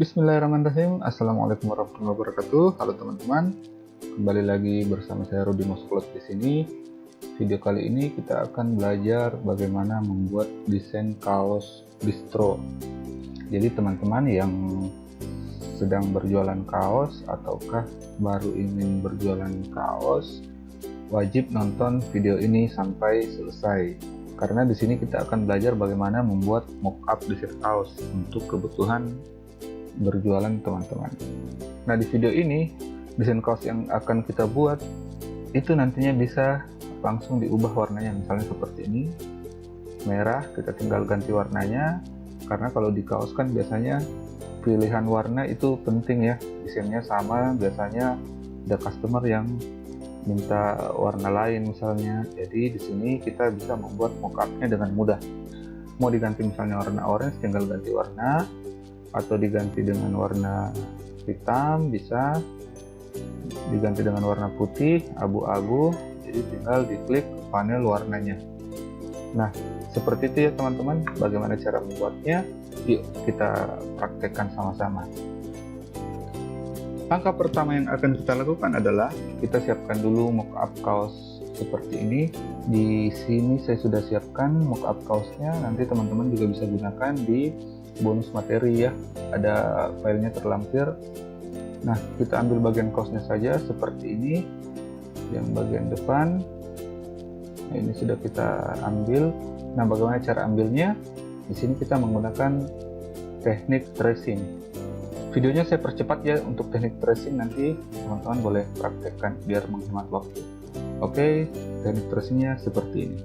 Bismillahirrahmanirrahim. Assalamualaikum warahmatullahi wabarakatuh. Halo teman-teman, kembali lagi bersama saya Rudi Mosklot di sini. Video kali ini kita akan belajar bagaimana membuat desain kaos distro. Jadi teman-teman yang sedang berjualan kaos ataukah baru ingin berjualan kaos, wajib nonton video ini sampai selesai. Karena di sini kita akan belajar bagaimana membuat mockup desain kaos untuk kebutuhan berjualan teman-teman. Nah, di video ini desain kaos yang akan kita buat itu nantinya bisa langsung diubah warnanya, misalnya seperti ini, merah, kita tinggal ganti warnanya. Karena kalau di kaos kan biasanya pilihan warna itu penting ya, desainnya sama, biasanya ada customer yang minta warna lain misalnya. Jadi di sini kita bisa membuat mockupnya dengan mudah. Mau diganti misalnya warna orange, tinggal ganti warna, atau diganti dengan warna hitam, bisa diganti dengan warna putih, abu-abu. Jadi tinggal diklik panel warnanya. Nah, seperti itu ya teman-teman. Bagaimana cara membuatnya? Yuk kita praktekkan sama-sama. Langkah pertama yang akan kita lakukan adalah kita siapkan dulu mockup kaos seperti ini. Di sini saya sudah siapkan mockup kaosnya. Nanti teman-teman juga bisa gunakan di bonus materi ya. Ada filenya terlampir. Nah, kita ambil bagian kaosnya saja seperti ini. Yang bagian depan. Nah, ini sudah kita ambil. Nah, bagaimana cara ambilnya? Di sini kita menggunakan teknik tracing. Videonya saya percepat ya untuk teknik tracing, nanti teman-teman boleh praktekkan biar menghemat waktu. Oke, teknik tracingnya seperti ini.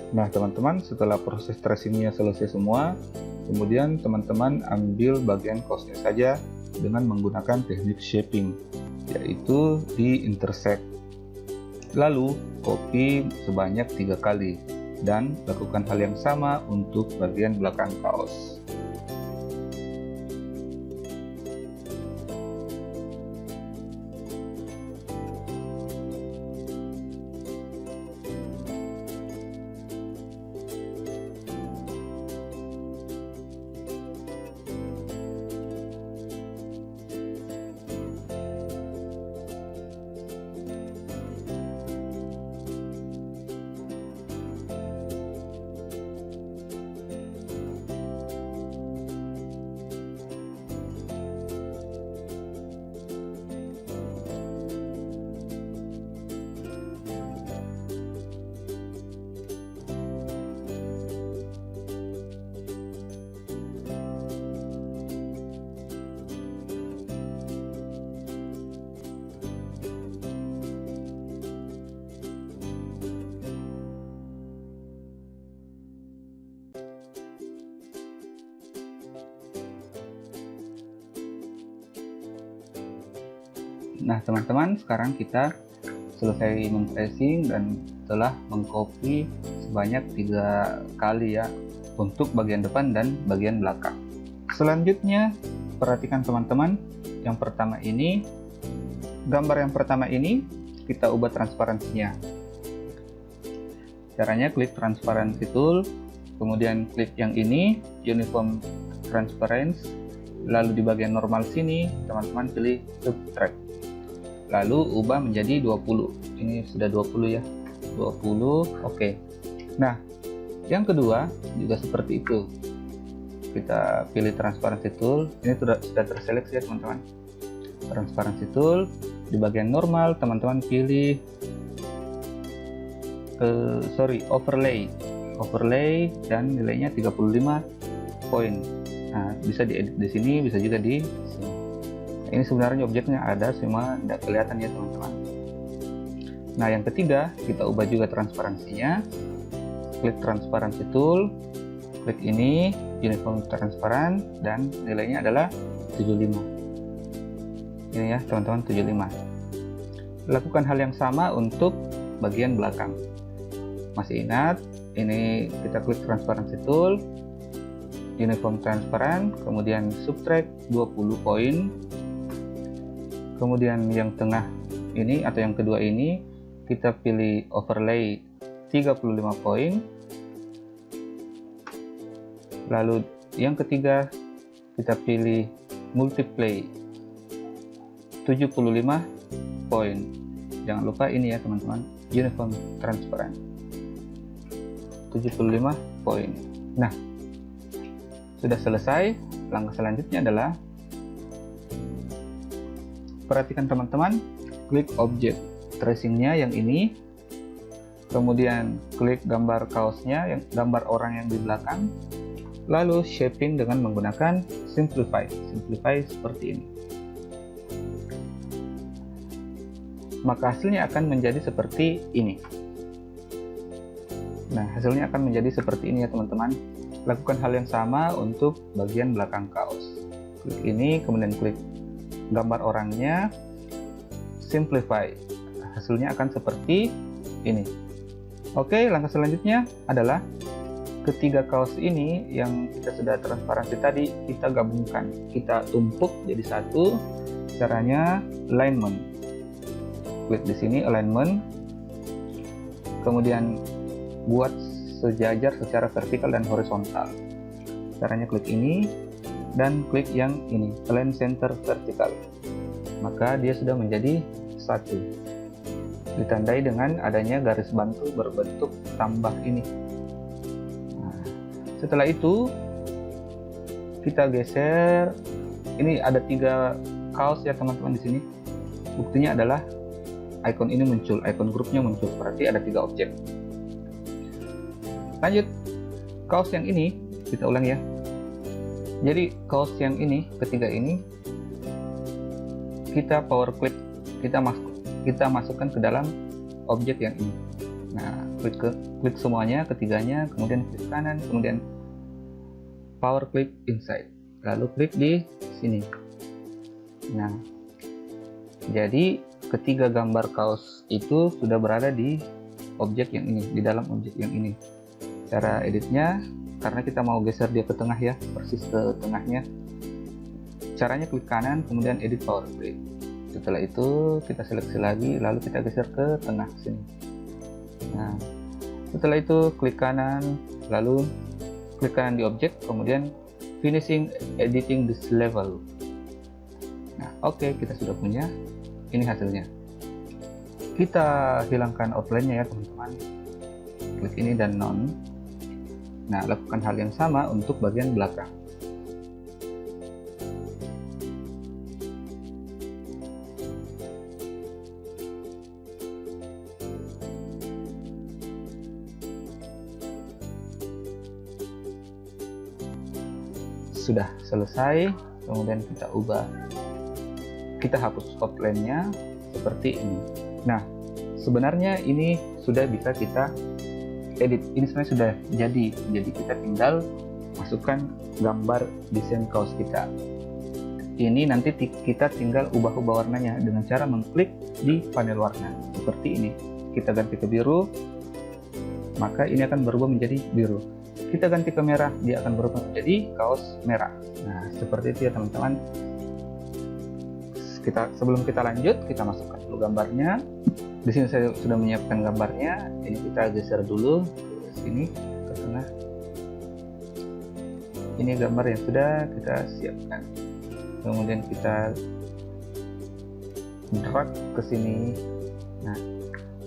Nah teman-teman, setelah proses tracingnya selesai semua, kemudian teman-teman ambil bagian kaosnya saja dengan menggunakan teknik shaping, yaitu di intersect. Lalu copy sebanyak 3 kali dan lakukan hal yang sama untuk bagian belakang kaos. Nah teman-teman, sekarang kita selesai men-tracing dan telah mengcopy sebanyak 3 kali ya untuk bagian depan dan bagian belakang. Selanjutnya perhatikan teman-teman, yang pertama ini, gambar yang pertama ini kita ubah transparansinya. Caranya klik transparency tool, kemudian klik yang ini uniform transparency, lalu di bagian normal sini teman-teman pilih subtract, lalu ubah menjadi 20. Ini sudah 20 ya, 20. Oke. Nah, Yang kedua juga seperti itu. Kita pilih transparency tool. Ini sudah terseleksi ya teman-teman. Transparency tool, di bagian normal teman-teman pilih overlay dan nilainya 35 poin. Nah, bisa diedit di sini, bisa juga di sini. Nah, ini sebenarnya objeknya ada, cuma tidak kelihatan ya teman-teman. Nah, yang ketiga kita ubah juga transparansinya. Klik transparency tool, klik ini uniform transparan dan nilainya adalah 75. Ini ya teman-teman, 75. Lakukan hal yang sama untuk bagian belakang. Masih ingat, ini kita klik transparency tool, uniform transparan, kemudian subtract 20 poin. Kemudian yang tengah ini atau yang kedua ini kita pilih overlay 35 poin. Lalu yang ketiga kita pilih multiply 75 poin. Jangan lupa ini ya teman-teman, uniform transparan 75 poin. Nah, sudah selesai. Langkah selanjutnya adalah perhatikan teman-teman, klik objek tracingnya yang ini, kemudian klik gambar kaosnya, yang gambar orang yang di belakang, lalu shaping dengan menggunakan simplify seperti ini. Maka hasilnya akan menjadi seperti ini. Nah, hasilnya akan menjadi seperti ini ya teman-teman. Lakukan hal yang sama untuk bagian belakang kaos. Klik ini, kemudian klik gambar orangnya, simplify. Hasilnya akan seperti ini. Oke, langkah selanjutnya adalah ketiga kaos ini yang kita sudah transparansi tadi, kita gabungkan, kita tumpuk jadi satu. Caranya alignment. Klik di sini alignment, kemudian buat sejajar secara vertikal dan horizontal. Caranya klik ini dan klik yang ini, align center vertikal. Maka dia sudah menjadi satu. Ditandai dengan adanya garis bantu berbentuk tambah ini. Nah, setelah itu kita geser. Ini ada 3 kaos ya teman-teman di sini. Buktinya adalah icon ini muncul, icon grupnya muncul. Berarti ada 3 objek. Lanjut, kaos yang ini kita ulang ya. Jadi kaos yang ini, ketiga ini, kita power click, kita masukkan ke dalam objek yang ini. Nah, klik semuanya, ketiganya, kemudian klik kanan, kemudian power click inside, lalu klik di sini. Nah, jadi ketiga gambar kaos itu sudah berada di objek yang ini, di dalam objek yang ini. Cara editnya, karena kita mau geser dia ke tengah ya, persis ke tengahnya. Caranya klik kanan, kemudian edit power click. Setelah itu kita seleksi lagi, lalu kita geser ke tengah sini. Nah, setelah itu klik kanan, lalu klik kanan di objek, kemudian finishing editing this level. Nah, oke, kita sudah punya. Ini hasilnya. Kita hilangkan outline-nya ya teman-teman. Klik ini dan none. Nah, lakukan hal yang sama untuk bagian belakang. Sudah selesai, kemudian kita ubah. Kita hapus outline-nya seperti ini. Nah, sebenarnya ini sudah bisa kita edit. Ini sebenarnya sudah jadi kita tinggal masukkan gambar desain kaos kita. Ini nanti kita tinggal ubah-ubah warnanya dengan cara mengklik di panel warna seperti ini. Kita ganti ke biru, maka ini akan berubah menjadi biru. Kita ganti ke merah, dia akan berubah menjadi kaos merah. Nah, seperti itu ya teman-teman. Sebelum kita lanjut, kita masukkan dulu gambarnya. Di sini saya sudah menyiapkan gambarnya. Ini kita geser dulu ke sini, ke tengah. Ini gambar yang sudah kita siapkan. Kemudian kita drag ke sini. Nah,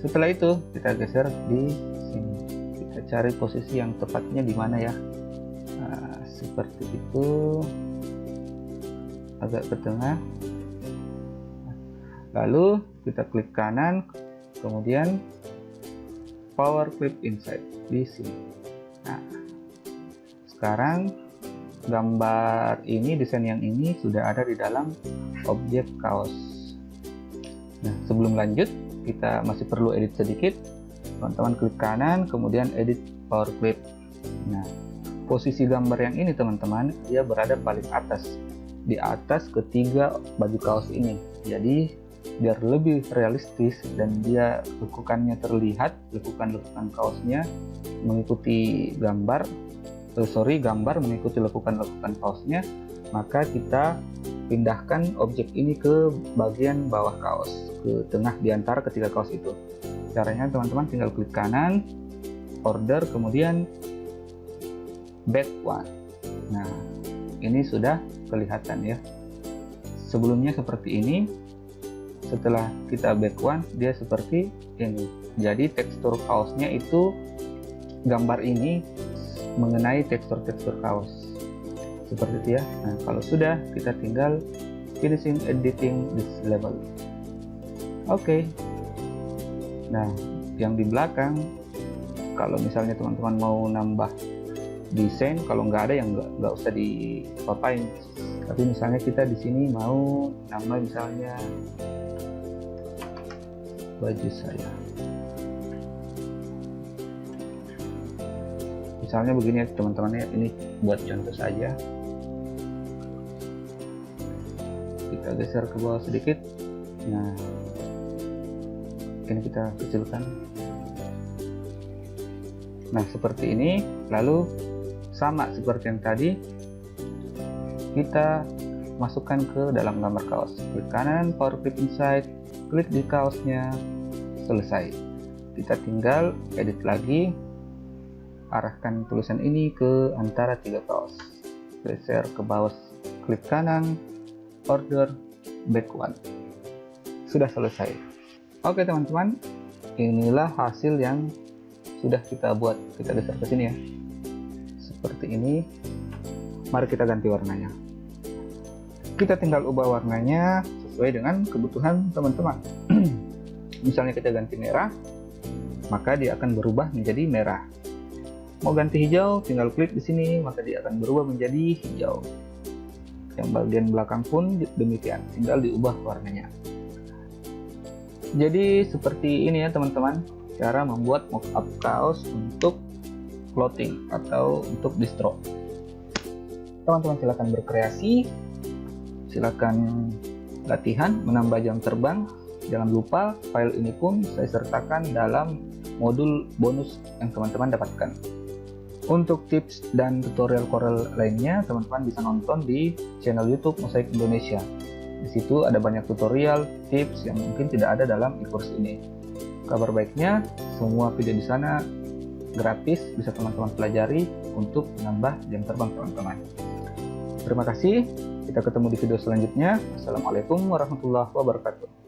setelah itu kita geser di sini. Kita cari posisi yang tepatnya di mana ya. Nah, seperti itu, agak ke tengah. Lalu kita klik kanan, kemudian power clip inside di sini. Nah, sekarang gambar ini, desain yang ini sudah ada di dalam objek kaos. Nah, sebelum lanjut, kita masih perlu edit sedikit. Teman-teman klik kanan, kemudian edit power clip. Nah, posisi gambar yang ini teman-teman, dia berada paling atas, di atas ketiga baju kaos ini. Jadi biar lebih realistis dan dia lekukannya terlihat, lekukan kaosnya mengikuti gambar, gambar mengikuti lekukan kaosnya, maka kita pindahkan objek ini ke bagian bawah kaos, ke tengah di antara ketiga kaos itu. Caranya teman-teman tinggal klik kanan, order, kemudian back one. Nah, ini sudah kelihatan ya. Sebelumnya seperti ini, setelah kita back one, dia seperti ini. Jadi tekstur kaosnya itu, gambar ini mengenai tekstur kaos. Seperti itu ya. Nah, kalau sudah, kita tinggal finishing editing this level. Oke. Nah, yang di belakang, kalau misalnya teman-teman mau nambah desain, kalau nggak ada yang nggak usah dipapain. Tapi misalnya kita di sini mau nambah misalnya baju saya. Misalnya begini ya teman-teman ya, ini buat contoh saja. Kita geser ke bawah sedikit. Nah, ini kita kecilkan. Nah, seperti ini. Lalu sama seperti yang tadi, kita masukkan ke dalam gambar kaos. Klik kanan, power clip inside, klik di kaosnya, selesai. Kita tinggal edit lagi, arahkan tulisan ini ke antara tiga kaos, geser ke bawah, klik kanan, order, back one. Sudah selesai. Oke teman-teman, inilah hasil yang sudah kita buat. Kita geser ke sini ya, seperti ini. Mari kita ganti warnanya. Kita tinggal ubah warnanya sesuai dengan kebutuhan teman-teman. Misalnya kita ganti merah, maka dia akan berubah menjadi merah. Mau ganti hijau, tinggal klik di sini, maka dia akan berubah menjadi hijau. Yang bagian belakang pun demikian, tinggal diubah warnanya. Jadi seperti ini ya teman-teman, cara membuat mockup kaos untuk clothing atau untuk distro. Teman-teman silakan berkreasi, silakan latihan menambah jam terbang. Jangan lupa file ini pun saya sertakan dalam modul bonus yang teman-teman dapatkan. Untuk tips dan tutorial Corel lainnya, teman-teman bisa nonton di channel YouTube Mosaik Indonesia. Di situ ada banyak tutorial, tips yang mungkin tidak ada dalam e-course ini. Kabar baiknya, semua video di sana gratis, bisa teman-teman pelajari untuk menambah jam terbang teman-teman. Terima kasih, kita ketemu di video selanjutnya. Assalamualaikum warahmatullahi wabarakatuh.